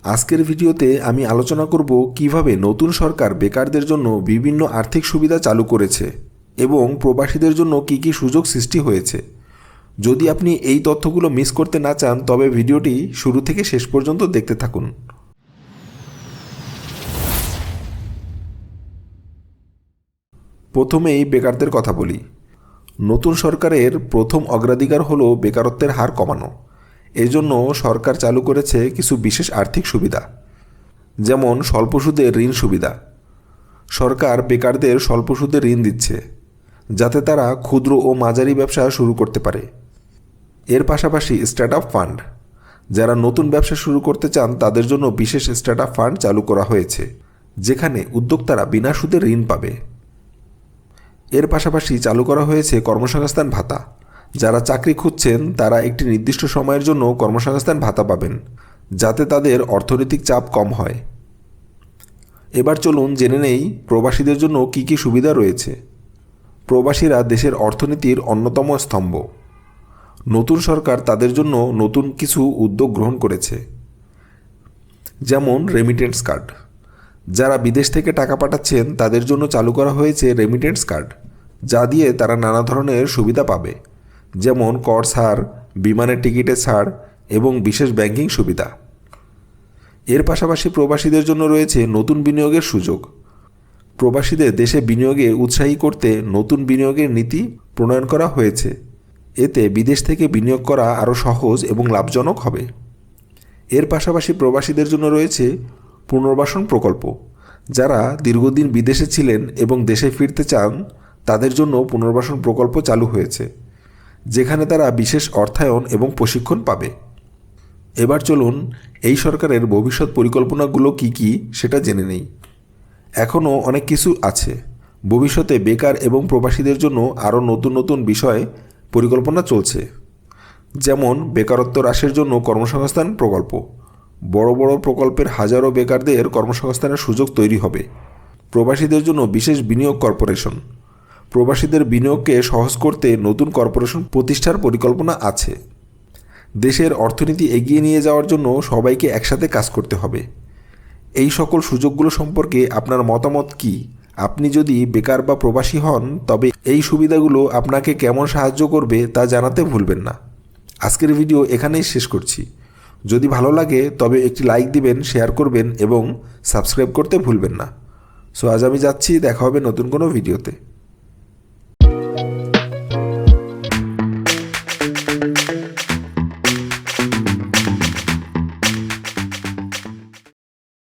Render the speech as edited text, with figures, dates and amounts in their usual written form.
আজকের ভিডিওতে আমি আলোচনা করব কিভাবে নতুন সরকার বেকারদের জন্য বিভিন্ন আর্থিক সুবিধা চালু করেছে এবং প্রবাসীদের জন্য কী কী সুযোগ সৃষ্টি হয়েছে। যদি আপনি এই তথ্যগুলো মিস করতে না চান তবে ভিডিওটি শুরু থেকে শেষ পর্যন্ত দেখতে থাকুন। প্রথমেই বেকারদের কথা বলি। নতুন সরকারের প্রথম অগ্রাধিকার হলো বেকারত্বের হার কমানো। এজন্য সরকার চালু করেছে কিছু বিশেষ আর্থিক সুবিধা, যেমন স্বল্প সুদের ঋণ সুবিধা। সরকার বেকারদের স্বল্প সুদে ঋণ দিচ্ছে যাতে তারা ক্ষুদ্র ও মাঝারি ব্যবসা শুরু করতে পারে। এর পাশাপাশি স্টার্টআপ ফান্ড, যারা নতুন ব্যবসা শুরু করতে চান তাদের জন্য বিশেষ স্টার্টআপ ফান্ড চালু করা হয়েছে, যেখানে উদ্যোক্তারা বিনা সুদে ঋণ পাবে। এর পাশাপাশি চালু করা হয়েছে কর্মসংস্থান ভাতা। যারা চাকরি খুঁজছেন তারা একটি নির্দিষ্ট সময়ের জন্য কর্মসংস্থান ভাতা পাবেন, যাতে তাদের অর্থনৈতিক চাপ কম হয়। এবার চলুন জেনে নেই প্রবাসীদের জন্য কী কী সুবিধা রয়েছে। প্রবাসীরা দেশের অর্থনীতির অন্যতম স্তম্ভ। নতুন সরকার তাদের জন্য নতুন কিছু উদ্যোগ গ্রহণ করেছে, যেমন রেমিটেন্স কার্ড। যারা বিদেশ থেকে টাকা পাঠাচ্ছেন তাদের জন্য চালু করা হয়েছে রেমিটেন্স কার্ড, যা দিয়ে তারা নানা ধরনের সুবিধা পাবে, যেমন কর ছাড়, বিমানের টিকিটের ছাড় এবং বিশেষ ব্যাংকিং সুবিধা। এর পাশাপাশি প্রবাসীদের জন্য রয়েছে নতুন বিনিয়োগের সুযোগ। প্রবাসীদের দেশে বিনিয়োগে উৎসাহী করতে নতুন বিনিয়োগের নীতি প্রণয়ন করা হয়েছে। এতে বিদেশ থেকে বিনিয়োগ করা আরও সহজ এবং লাভজনক হবে। এর পাশাপাশি প্রবাসীদের জন্য রয়েছে পুনর্বাসন প্রকল্প। যারা দীর্ঘদিন বিদেশে ছিলেন এবং দেশে ফিরতে চান তাদের জন্য পুনর্বাসন প্রকল্প চালু হয়েছে, যেখানে তারা বিশেষ অর্থায়ন এবং প্রশিক্ষণ পাবে। এবার চলুন এই সরকারের ভবিষ্যৎ পরিকল্পনাগুলো কী কী সেটা জেনে নেই। এখনও অনেক কিছু আছে। ভবিষ্যতে বেকার এবং প্রবাসীদের জন্য আরও নতুন নতুন বিষয় পরিকল্পনা চলছে, যেমন বেকারত্ব হ্রাসের জন্য কর্মসংস্থান প্রকল্প। বড় বড় প্রকল্পের হাজারো বেকারদের কর্মসংস্থানের সুযোগ তৈরি হবে। প্রবাসীদের জন্য বিশেষ বিনিয়োগ কর্পোরেশন। প্রবাসীদের বিনিয়োগকে সহজ করতে নতুন কর্পোরেশন প্রতিষ্ঠার পরিকল্পনা আছে। দেশের অর্থনীতি এগিয়ে নিয়ে যাওয়ার জন্য সবাইকে একসাথে কাজ করতে হবে। এই সকল সুযোগগুলো সম্পর্কে আপনার মতামত কী? আপনি যদি বেকার বা প্রবাসী হন তবে এই সুবিধাগুলো আপনাকে কেমন সাহায্য করবে তা জানাতে ভুলবেন না। আজকের ভিডিও এখানেই শেষ করছি। যদি ভালো লাগে তবে একটি লাইক দিবেন, শেয়ার করবেন এবং সাবস্ক্রাইব করতে ভুলবেন না। সো আজ আমি যাচ্ছি, দেখা হবে নতুন কোনো ভিডিওতে।